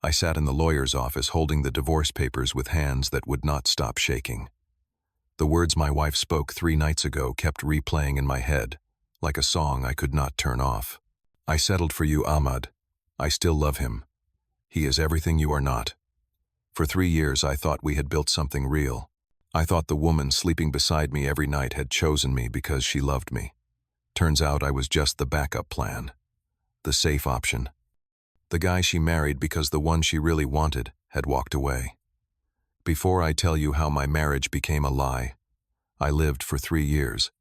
I sat in the lawyer's office holding the divorce papers with hands that would not stop shaking. The words my wife spoke 3 nights ago kept replaying in my head, like a song I could not turn off. I settled for you, Ahmad. I still love him. He is everything you are not. For 3 years I thought we had built something real. I thought the woman sleeping beside me every night had chosen me because she loved me. Turns out I was just the backup plan. The safe option. The guy she married because the one she really wanted had walked away. Before I tell you how my marriage became a lie, I lived for 3 years.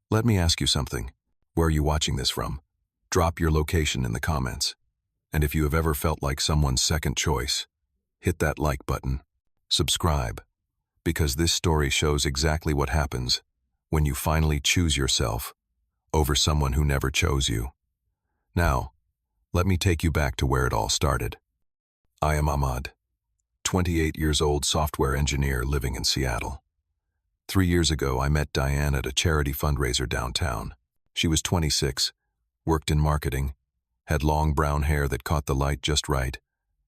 Let me ask you something. Where are you watching this from? Drop your location in the comments. And if you have ever felt like someone's second choice, hit that like button. Subscribe. Because this story shows exactly what happens when you finally choose yourself over someone who never chose you. Now, let me take you back to where it all started. I am Ahmad, 28 years old software engineer living in Seattle. 3 years ago, I met Diane at a charity fundraiser downtown. She was 26, worked in marketing, had long brown hair that caught the light just right,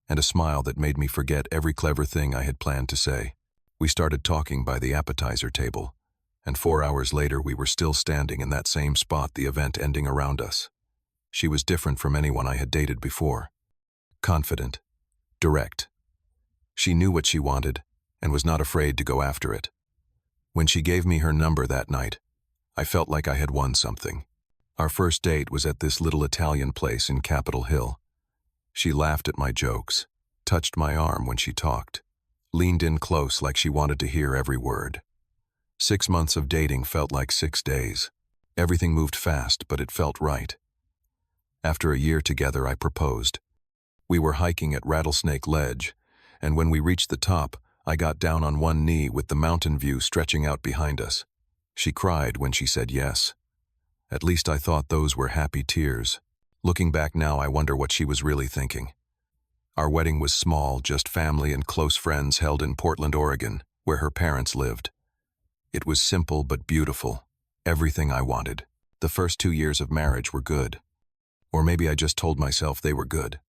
and a smile that made me forget every clever thing I had planned to say. We started talking by the appetizer table, and 4 hours later we were still standing in that same spot, the event ending around us. She was different from anyone I had dated before. Confident, direct. She knew what she wanted and was not afraid to go after it. When she gave me her number that night, I felt like I had won something. Our first date was at this little Italian place in Capitol Hill. She laughed at my jokes, touched my arm when she talked, leaned in close like she wanted to hear every word. 6 months of dating felt like 6 days. Everything moved fast, but it felt right. After a year together, I proposed. We were hiking at Rattlesnake Ledge, and when we reached the top, I got down on one knee with the mountain view stretching out behind us. She cried when she said yes. At least I thought those were happy tears. Looking back now, I wonder what she was really thinking. Our wedding was small, just family and close friends held in Portland, Oregon, where her parents lived. It was simple but beautiful, everything I wanted. The first 2 years of marriage were good. Or maybe I just told myself they were good.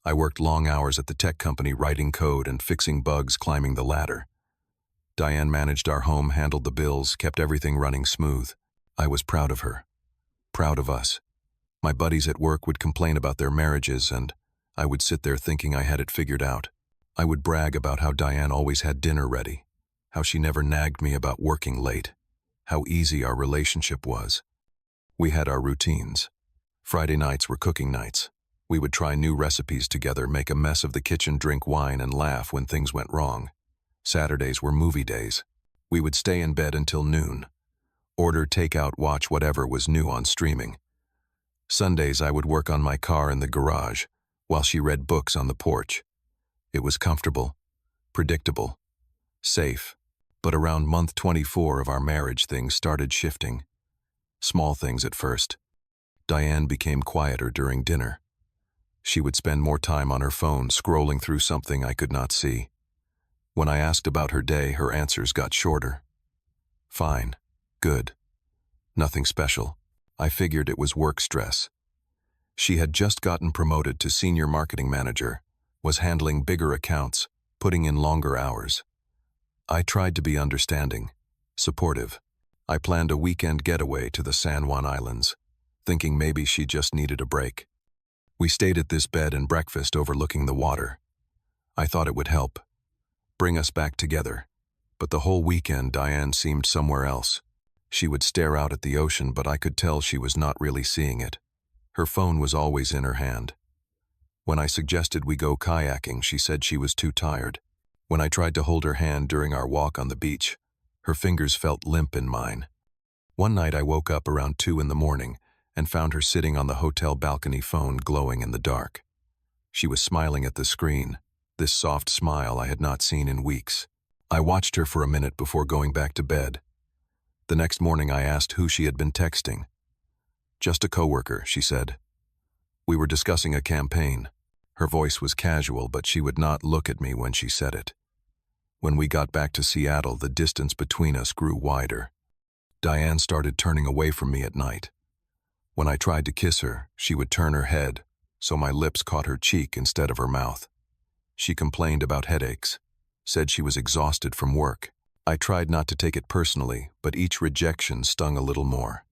I worked long hours at the tech company writing code and fixing bugs climbing the ladder. Diane managed our home, handled the bills, kept everything running smooth. I was proud of her. Proud of us. My buddies at work would complain about their marriages, and I would sit there thinking I had it figured out. I would brag about how Diane always had dinner ready, how she never nagged me about working late, how easy our relationship was. We had our routines. Friday nights were cooking nights. We would try new recipes together, make a mess of the kitchen, drink wine, and laugh when things went wrong. Saturdays were movie days. We would stay in bed until noon. Order takeout, watch whatever was new on streaming. Sundays I would work on my car in the garage, while she read books on the porch. It was comfortable, predictable, safe. But around month 24 of our marriage, things started shifting. Small things at first. Diane became quieter during dinner. She would spend more time on her phone, scrolling through something I could not see. When I asked about her day, her answers got shorter. Fine. Good. Nothing special. I figured it was work stress. She had just gotten promoted to senior marketing manager, was handling bigger accounts, putting in longer hours. I tried to be understanding, supportive. I planned a weekend getaway to the San Juan Islands, thinking maybe she just needed a break. We stayed at this bed and breakfast overlooking the water. I thought it would help, bring us back together. But the whole weekend, Diane seemed somewhere else. She would stare out at the ocean, but I could tell she was not really seeing it. Her phone was always in her hand. When I suggested we go kayaking, she said she was too tired. When I tried to hold her hand during our walk on the beach, her fingers felt limp in mine. One night I woke up around 2 in the morning and found her sitting on the hotel balcony, phone glowing in the dark. She was smiling at the screen, this soft smile I had not seen in weeks. I watched her for a minute before going back to bed. The next morning I asked who she had been texting. Just a coworker, she said. We were discussing a campaign. Her voice was casual, but she would not look at me when she said it. When we got back to Seattle, the distance between us grew wider. Diane started turning away from me at night. When I tried to kiss her, she would turn her head, so my lips caught her cheek instead of her mouth. She complained about headaches, said she was exhausted from work. I tried not to take it personally, but each rejection stung a little more.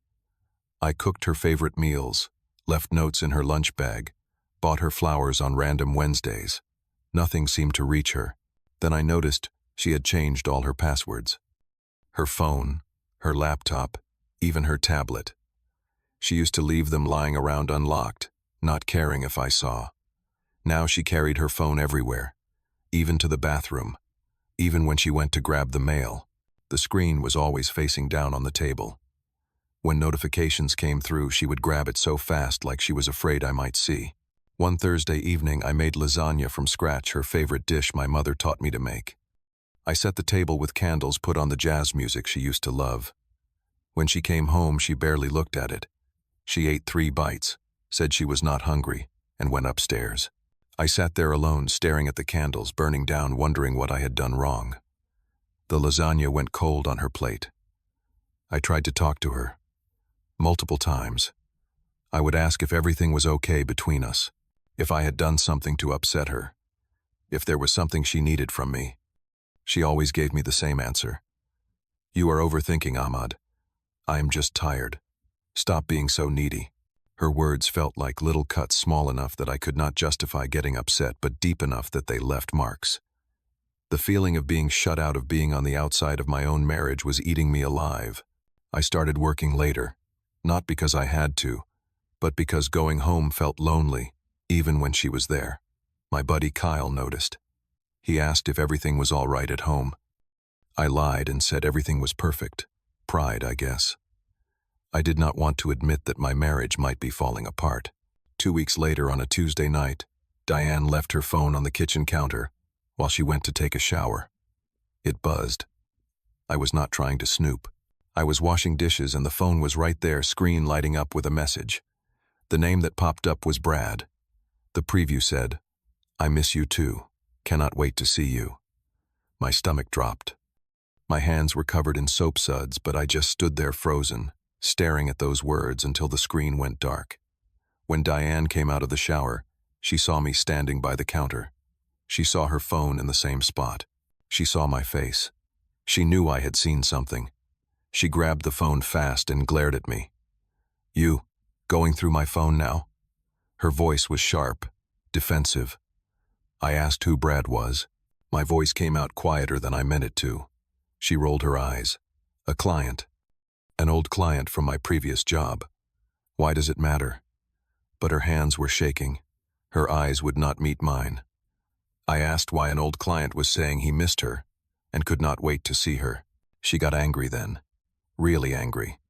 I cooked her favorite meals, left notes in her lunch bag, bought her flowers on random Wednesdays. Nothing seemed to reach her. Then I noticed she had changed all her passwords. Her phone, her laptop, even her tablet. She used to leave them lying around unlocked, not caring if I saw. Now she carried her phone everywhere, even to the bathroom. Even when she went to grab the mail, the screen was always facing down on the table. When notifications came through, she would grab it so fast like she was afraid I might see. One Thursday evening, I made lasagna from scratch, her favorite dish my mother taught me to make. I set the table with candles, put on the jazz music she used to love. When she came home, she barely looked at it. She ate 3 bites, said she was not hungry, and went upstairs. I sat there alone, staring at the candles burning down, wondering what I had done wrong. The lasagna went cold on her plate. I tried to talk to her. Multiple times. I would ask if everything was okay between us, if I had done something to upset her, if there was something she needed from me. She always gave me the same answer. "You are overthinking, Ahmad. I am just tired. Stop being so needy." Her words felt like little cuts, small enough that I could not justify getting upset, but deep enough that they left marks. The feeling of being shut out, of being on the outside of my own marriage, was eating me alive. I started working later, not because I had to, but because going home felt lonely, even when she was there. My buddy Kyle noticed. He asked if everything was all right at home. I lied and said everything was perfect. Pride, I guess. I did not want to admit that my marriage might be falling apart. 2 weeks later, on a Tuesday night, Diane left her phone on the kitchen counter while she went to take a shower. It buzzed. I was not trying to snoop. I was washing dishes and the phone was right there, screen lighting up with a message. The name that popped up was Brad. The preview said, "I miss you too. Cannot wait to see you." My stomach dropped. My hands were covered in soap suds, but I just stood there frozen, staring at those words until the screen went dark. When Diane came out of the shower, she saw me standing by the counter. She saw her phone in the same spot. She saw my face. She knew I had seen something. She grabbed the phone fast and glared at me. "You, going through my phone now?" Her voice was sharp, defensive. I asked who Brad was. My voice came out quieter than I meant it to. She rolled her eyes. "A client. An old client from my previous job. Why does it matter?" But her hands were shaking. Her eyes would not meet mine. I asked why an old client was saying he missed her and could not wait to see her. She got angry then. Really angry.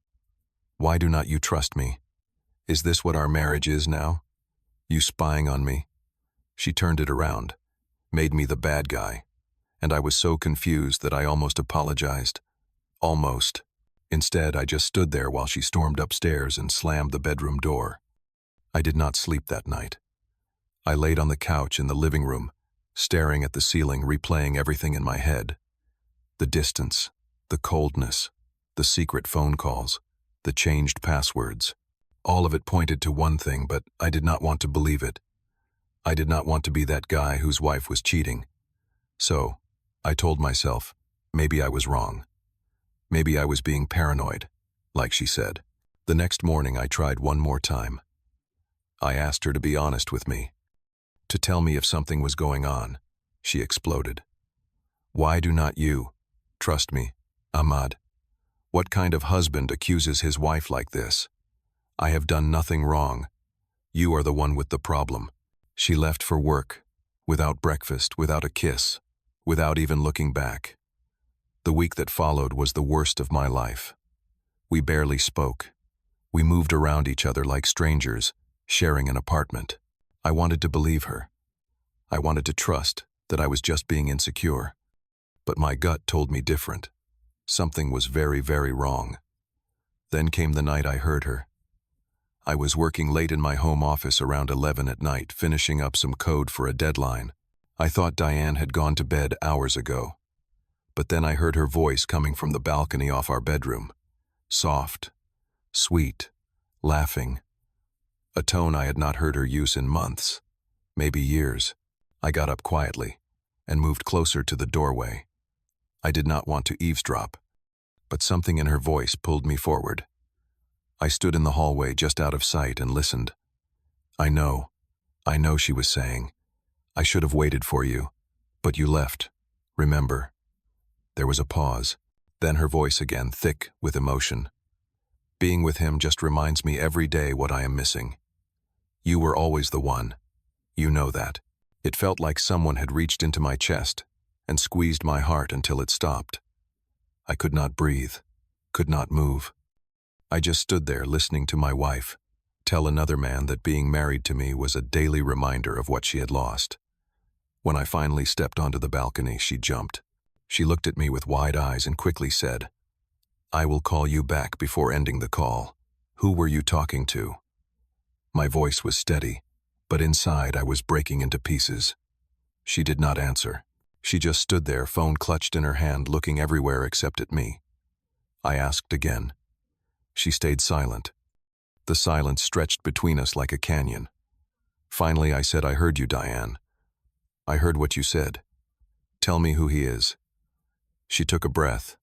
"Why do not you trust me? Is this what our marriage is now? You spying on me?" She turned it around, made me the bad guy, and I was so confused that I almost apologized. Almost. Instead, I just stood there while she stormed upstairs and slammed the bedroom door. I did not sleep that night. I laid on the couch in the living room, staring at the ceiling, replaying everything in my head. The distance, the coldness, the secret phone calls, the changed passwords. All of it pointed to one thing, but I did not want to believe it. I did not want to be that guy whose wife was cheating. So, I told myself, maybe I was wrong. Maybe I was being paranoid, like she said. The next morning, I tried one more time. I asked her to be honest with me, to tell me if something was going on. She exploded. "Why do not you trust me, Ahmad? What kind of husband accuses his wife like this? I have done nothing wrong. You are the one with the problem." She left for work, without breakfast, without a kiss, without even looking back. The week that followed was the worst of my life. We barely spoke. We moved around each other like strangers, sharing an apartment. I wanted to believe her. I wanted to trust that I was just being insecure. But my gut told me different. Something was very, very wrong. Then came the night I heard her. I was working late in my home office around 11 at night, finishing up some code for a deadline. I thought Diane had gone to bed hours ago. But then I heard her voice coming from the balcony off our bedroom. Soft, sweet, laughing. A tone I had not heard her use in months, maybe years. I got up quietly and moved closer to the doorway. I did not want to eavesdrop, but something in her voice pulled me forward. I stood in the hallway just out of sight and listened. I know, she was saying. I should have waited for you, but you left. Remember? There was a pause, then her voice again, thick with emotion. Being with him just reminds me every day what I am missing. You were always the one. You know that. It felt like someone had reached into my chest and squeezed my heart until it stopped. I could not breathe, could not move. I just stood there listening to my wife tell another man that being married to me was a daily reminder of what she had lost. When I finally stepped onto the balcony, she jumped. She looked at me with wide eyes and quickly said, "I will call you back," before ending the call. "Who were you talking to?" My voice was steady, but inside I was breaking into pieces. She did not answer. She just stood there, phone clutched in her hand, looking everywhere except at me. I asked again. She stayed silent. The silence stretched between us like a canyon. Finally I said, "I heard you, Diane. I heard what you said. Tell me who he is." She took a breath,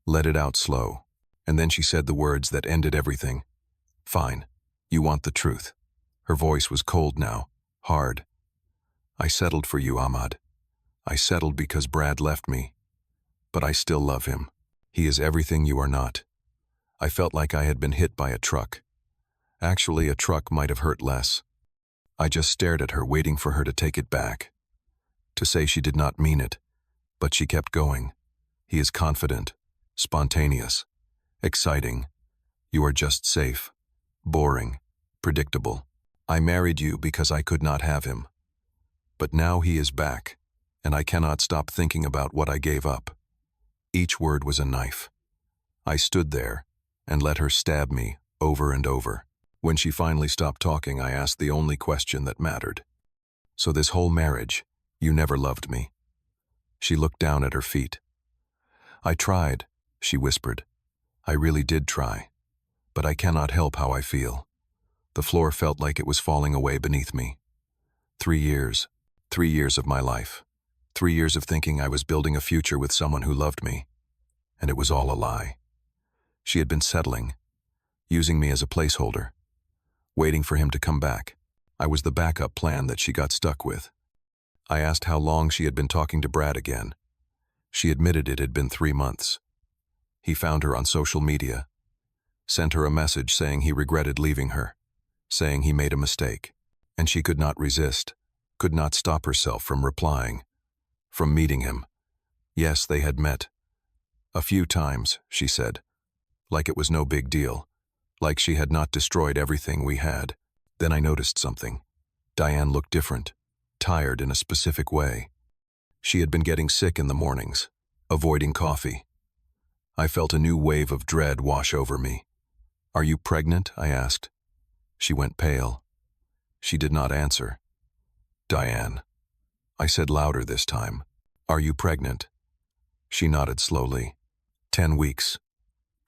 let it out slow, and then she said the words that ended everything. "Fine. You want the truth." Her voice was cold now, hard. "I settled for you, Ahmad. I settled because Brad left me. But I still love him. He is everything you are not." I felt like I had been hit by a truck. Actually, a truck might have hurt less. I just stared at her, waiting for her to take it back, to say she did not mean it, but she kept going. "He is confident, spontaneous, exciting. You are just safe, boring, predictable. I married you because I could not have him. But now he is back, and I cannot stop thinking about what I gave up." Each word was a knife. I stood there and let her stab me over and over. When she finally stopped talking, I asked the only question that mattered. "So this whole marriage, you never loved me?" She looked down at her feet. "I tried," she whispered. "I really did try. But I cannot help how I feel." The floor felt like it was falling away beneath me. 3 years. 3 years of my life. 3 years of thinking I was building a future with someone who loved me. And it was all a lie. She had been settling, using me as a placeholder, waiting for him to come back. I was the backup plan that she got stuck with. I asked how long she had been talking to Brad again. She admitted it had been 3 months. He found her on social media, sent her a message saying he regretted leaving her, saying he made a mistake, and she could not resist, could not stop herself from replying, from meeting him. Yes, they had met. A few times, she said, like it was no big deal, like she had not destroyed everything we had. Then I noticed something. Diane looked different, tired in a specific way. She had been getting sick in the mornings, avoiding coffee. I felt a new wave of dread wash over me. "Are you pregnant?" I asked. She went pale. She did not answer. "Diane," I said louder this time, "are you pregnant?" She nodded slowly. 10 weeks.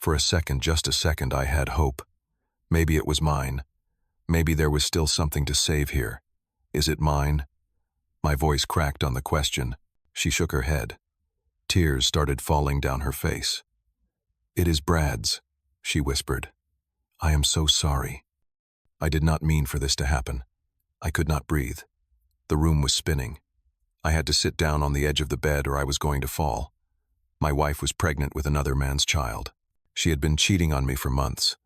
For a second, just a second, I had hope. Maybe it was mine. Maybe there was still something to save here. "Is it mine?" My voice cracked on the question. She shook her head. Tears started falling down her face. "It is Brad's," she whispered. "I am so sorry. I did not mean for this to happen." I could not breathe. The room was spinning. I had to sit down on the edge of the bed or I was going to fall. My wife was pregnant with another man's child. She had been cheating on me for months.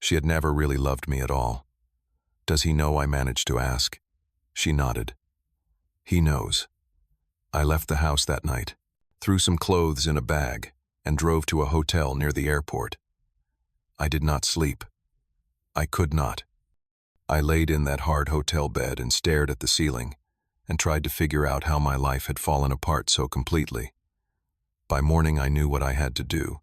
She had never really loved me at all. "Does he know?" I managed to ask. She nodded. "He knows." I left the house that night, threw some clothes in a bag, and drove to a hotel near the airport. I did not sleep. I could not. I laid in that hard hotel bed and stared at the ceiling and tried to figure out how my life had fallen apart so completely. By morning I knew what I had to do.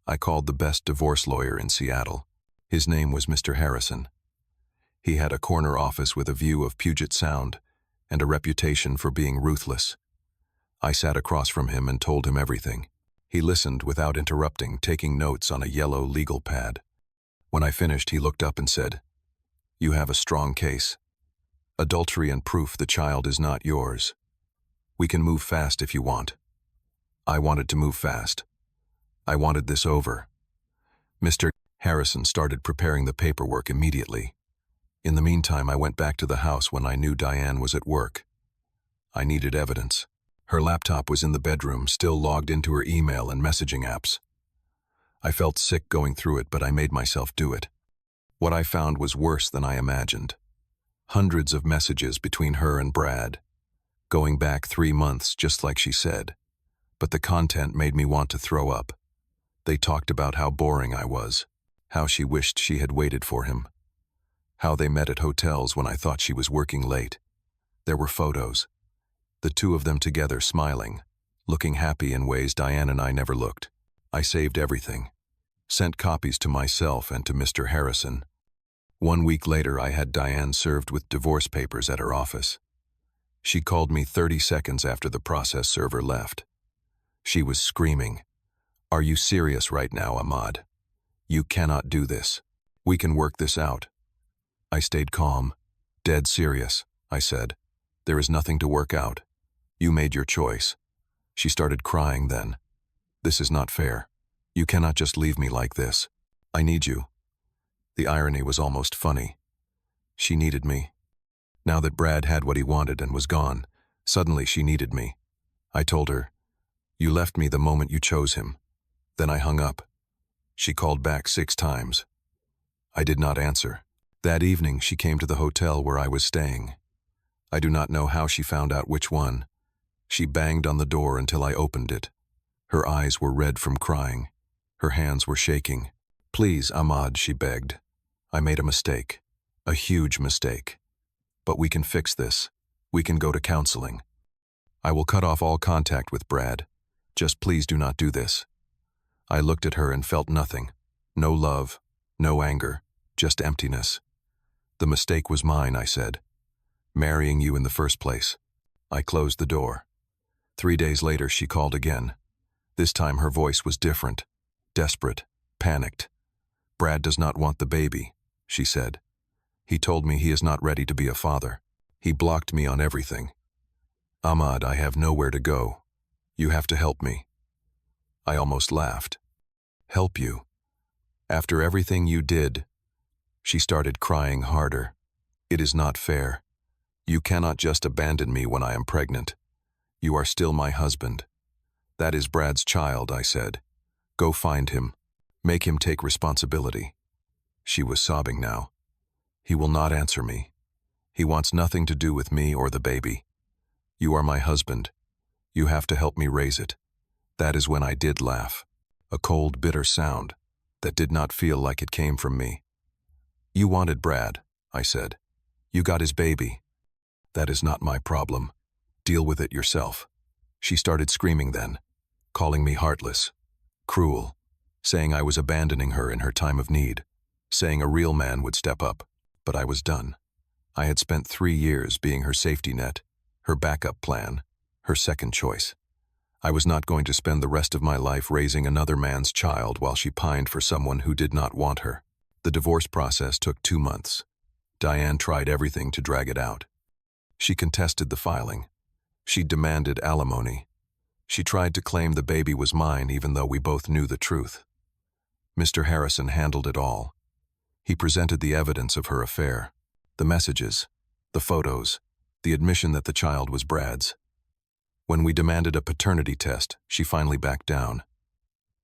I called the best divorce lawyer in Seattle. His name was Mr. Harrison. He had a corner office with a view of Puget Sound and a reputation for being ruthless. I sat across from him and told him everything. He listened without interrupting, taking notes on a yellow legal pad. When I finished, he looked up and said, "You have a strong case." Adultery and proof the child is not yours. We can move fast if you want. I wanted to move fast. I wanted this over. Mr. Harrison started preparing the paperwork immediately. In the meantime, I went back to the house when I knew Diane was at work. I needed evidence. Her laptop was in the bedroom, still logged into her email and messaging apps. I felt sick going through it, but I made myself do it. What I found was worse than I imagined. Hundreds of messages between her and Brad, going back 3 months, just like she said. But the content made me want to throw up. They talked about how boring I was, how she wished she had waited for him, how they met at hotels when I thought she was working late. There were photos. The two of them together smiling, looking happy in ways Diane and I never looked. I saved everything, sent copies to myself and to Mr. Harrison. 1 week later, I had Diane served with divorce papers at her office. She called me 30 seconds after the process server left. She was screaming, "Are you serious right now, Ahmad? You cannot do this. We can work this out." I stayed calm. "Dead serious," I said. "There is nothing to work out. You made your choice." She started crying then. "This is not fair. You cannot just leave me like this. I need you." The irony was almost funny. She needed me. Now that Brad had what he wanted and was gone, suddenly she needed me. I told her, "You left me the moment you chose him." Then I hung up. She called back 6 times. I did not answer. That evening she came to the hotel where I was staying. I do not know how she found out which one. She banged on the door until I opened it. Her eyes were red from crying. Her hands were shaking. "Please, Ahmad," she begged. "I made a mistake. A huge mistake. But we can fix this. We can go to counseling. I will cut off all contact with Brad. Just please do not do this." I looked at her and felt nothing. No love, no anger, just emptiness. "The mistake was mine," I said. "Marrying you in the first place." I closed the door. 3 days later she called again. This time her voice was different, desperate, panicked. "Brad does not want the baby," she said. "He told me he is not ready to be a father. He blocked me on everything. Ahmad, I have nowhere to go. You have to help me." I almost laughed. "Help you? After everything you did?" She started crying harder. "It is not fair. You cannot just abandon me when I am pregnant. You are still my husband. That is Brad's child," I said. "Go find him. Make him take responsibility." She was sobbing now. "He will not answer me. He wants nothing to do with me or the baby. You are my husband. You have to help me raise it." That is when I did laugh. A cold, bitter sound that did not feel like it came from me. "You wanted Brad," I said. "You got his baby. That is not my problem. Deal with it yourself." She started screaming then, calling me heartless, cruel, saying I was abandoning her in her time of need, saying a real man would step up. But I was done. I had spent 3 years being her safety net, her backup plan, her second choice. I was not going to spend the rest of my life raising another man's child while she pined for someone who did not want her. The divorce process took 2 months. Diane tried everything to drag it out. She contested the filing. She demanded alimony. She tried to claim the baby was mine even though we both knew the truth. Mr. Harrison handled it all. He presented the evidence of her affair, the messages, the photos, the admission that the child was Brad's. When we demanded a paternity test, she finally backed down.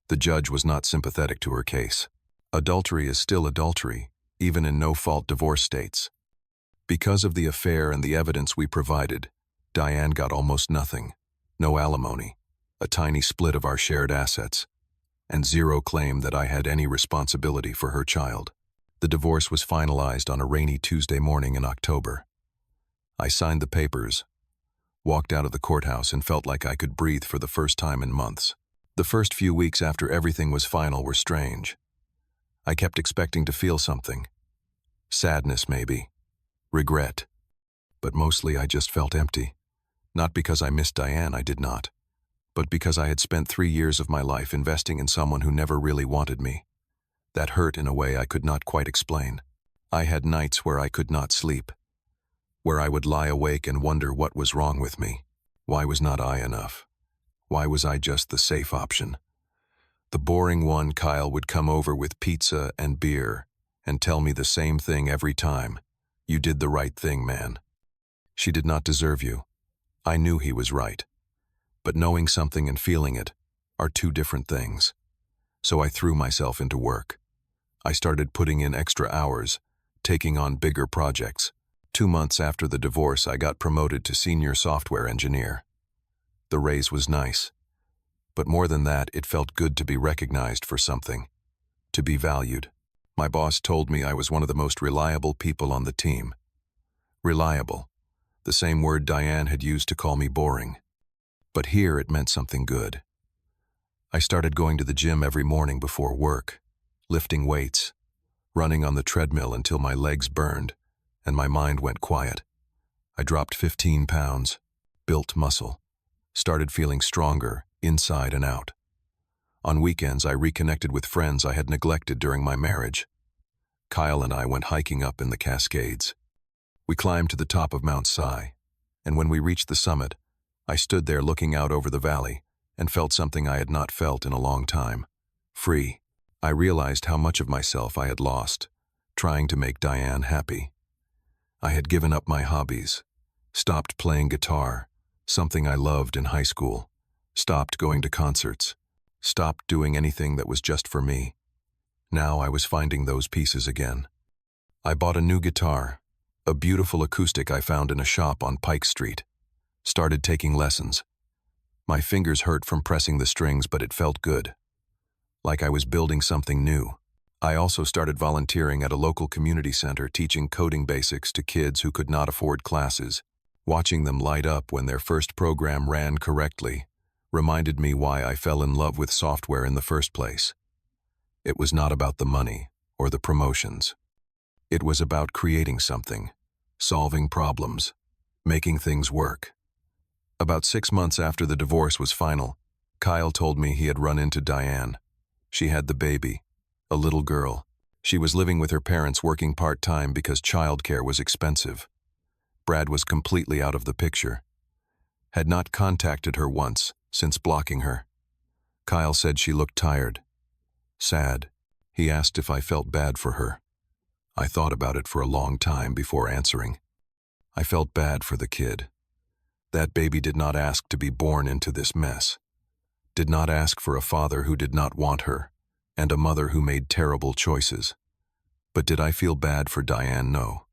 The judge was not sympathetic to her case. Adultery is still adultery, even in no-fault divorce states. Because of the affair and the evidence we provided, Diane got almost nothing. No alimony, a tiny split of our shared assets, and zero claim that I had any responsibility for her child. The divorce was finalized on a rainy Tuesday morning in October. I signed the papers, walked out of the courthouse, and felt like I could breathe for the first time in months. The first few weeks after everything was final were strange. I kept expecting to feel something. Sadness, maybe. Regret. But mostly I just felt empty. Not because I missed Diane, I did not. But because I had spent 3 years of my life investing in someone who never really wanted me. That hurt in a way I could not quite explain. I had nights where I could not sleep. where I would lie awake and wonder what was wrong with me. Why was not I enough? Why was I just the safe option? The boring one. Kyle would come over with pizza and beer and tell me the same thing every time. You did the right thing, man. She did not deserve you. I knew he was right. But knowing something and feeling it are two different things. So I threw myself into work. I started putting in extra hours, taking on bigger projects. 2 months after the divorce, I got promoted to senior software engineer. The raise was nice. But more than that, it felt good to be recognized for something, to be valued. My boss told me I was one of the most reliable people on the team. Reliable, the same word Diane had used to call me boring. But here it meant something good. I started going to the gym every morning before work, lifting weights, running on the treadmill until my legs burned and my mind went quiet. I dropped 15 pounds, built muscle, started feeling stronger inside and out. On weekends, I reconnected with friends I had neglected during my marriage. Kyle and I went hiking up in the Cascades. We climbed to the top of Mount Si, and when we reached the summit, I stood there looking out over the valley and felt something I had not felt in a long time. Free. I realized how much of myself I had lost, trying to make Diane happy. I had given up my hobbies, stopped playing guitar, something I loved in high school, stopped going to concerts, stopped doing anything that was just for me. Now I was finding those pieces again. I bought a new guitar, a beautiful acoustic I found in a shop on Pike Street. Started taking lessons. My fingers hurt from pressing the strings, but it felt good. Like I was building something new. I also started volunteering at a local community center, teaching coding basics to kids who could not afford classes. Watching them light up when their first program ran correctly reminded me why I fell in love with software in the first place. It was not about the money or the promotions. It was about creating something, solving problems, making things work. About 6 months after the divorce was final, Kyle told me he had run into Diane. She had the baby, a little girl. She was living with her parents, working part-time because childcare was expensive. Brad was completely out of the picture. Had not contacted her once since blocking her. Kyle said she looked tired, sad. He asked if I felt bad for her. I thought about it for a long time before answering. I felt bad for the kid. That baby did not ask to be born into this mess. Did not ask for a father who did not want her, and a mother who made terrible choices. But did I feel bad for Diane? No.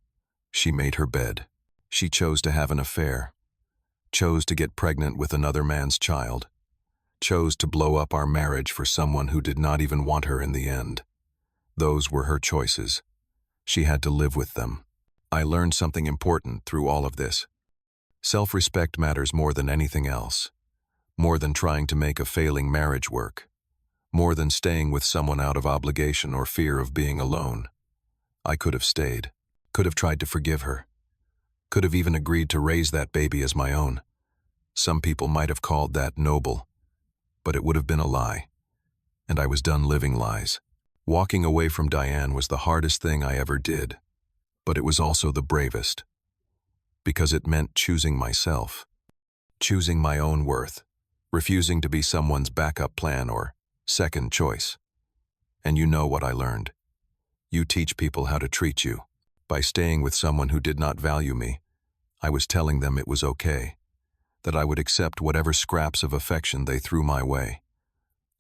She made her bed. She chose to have an affair. Chose to get pregnant with another man's child. Chose to blow up our marriage for someone who did not even want her in the end. Those were her choices. She had to live with them. I learned something important through all of this. Self-respect matters more than anything else. More than trying to make a failing marriage work. More than staying with someone out of obligation or fear of being alone. I could have stayed. Could have tried to forgive her. Could have even agreed to raise that baby as my own. Some people might have called that noble. But it would have been a lie. And I was done living lies. Walking away from Diane was the hardest thing I ever did. But it was also the bravest. Because it meant choosing myself. Choosing my own worth. Refusing to be someone's backup plan or second choice. And you know what I learned. You teach people how to treat you. By staying with someone who did not value me, I was telling them it was okay. That I would accept whatever scraps of affection they threw my way.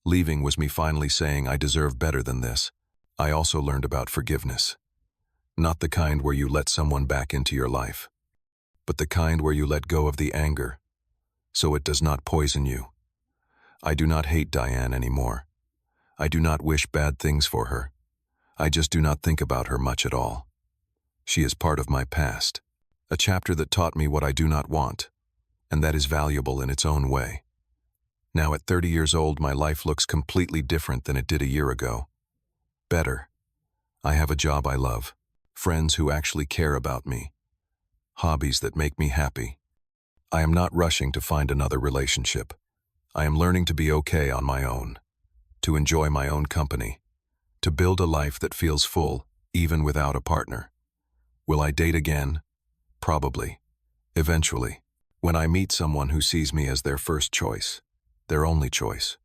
Leaving was me finally saying I deserve better than this. I also learned about forgiveness. Not the kind where you let someone back into your life, but the kind where you let go of the anger, so it does not poison you. I do not hate Diane anymore. I do not wish bad things for her. I just do not think about her much at all. She is part of my past, a chapter that taught me what I do not want, and that is valuable in its own way. Now at 30 years old, my life looks completely different than it did a year ago. Better. I have a job I love, friends who actually care about me, hobbies that make me happy. I am not rushing to find another relationship. I am learning to be okay on my own, to enjoy my own company, to build a life that feels full, even without a partner. Will I date again? Probably. Eventually. When I meet someone who sees me as their first choice, their only choice.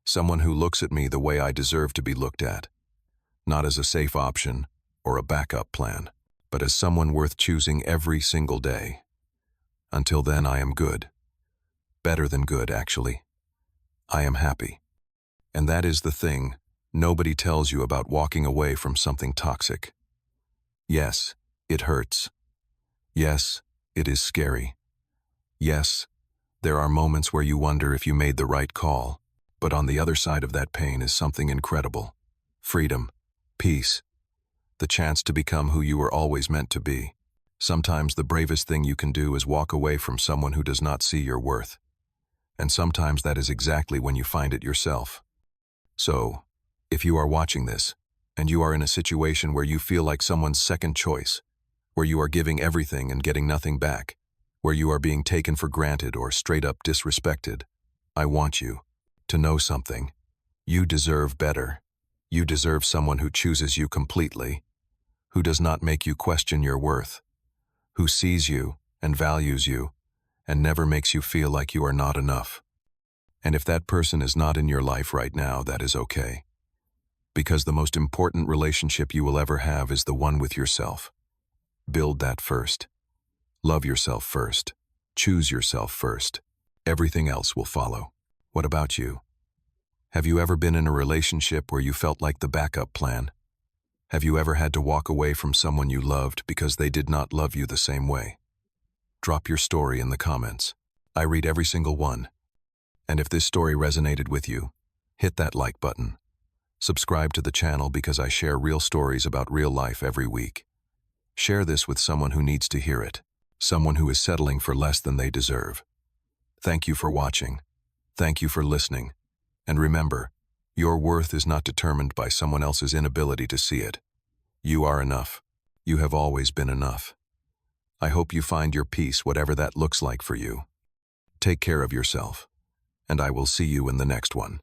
Someone who looks at me the way I deserve to be looked at. Not as a safe option or a backup plan, but as someone worth choosing every single day. Until then, I am good. Better than good, actually. I am happy. And that is the thing nobody tells you about walking away from something toxic. Yes, it hurts. Yes, it is scary. Yes, there are moments where you wonder if you made the right call, but on the other side of that pain is something incredible. Freedom, peace, the chance to become who you were always meant to be. Sometimes the bravest thing you can do is walk away from someone who does not see your worth. And sometimes that is exactly when you find it yourself. So, if you are watching this, and you are in a situation where you feel like someone's second choice, where you are giving everything and getting nothing back, where you are being taken for granted or straight up disrespected, I want you to know something. You deserve better. You deserve someone who chooses you completely, who does not make you question your worth, who sees you and values you and never makes you feel like you are not enough. And if that person is not in your life right now, that is okay. Because the most important relationship you will ever have is the one with yourself. Build that first. Love yourself first. Choose yourself first. Everything else will follow. What about you? Have you ever been in a relationship where you felt like the backup plan? Have you ever had to walk away from someone you loved because they did not love you the same way? Drop your story in the comments. I read every single one. And if this story resonated with you, hit that like button. Subscribe to the channel because I share real stories about real life every week. Share this with someone who needs to hear it, someone who is settling for less than they deserve. Thank you for watching. Thank you for listening. And remember, your worth is not determined by someone else's inability to see it. You are enough. You have always been enough. I hope you find your peace, whatever that looks like for you. Take care of yourself, and I will see you in the next one.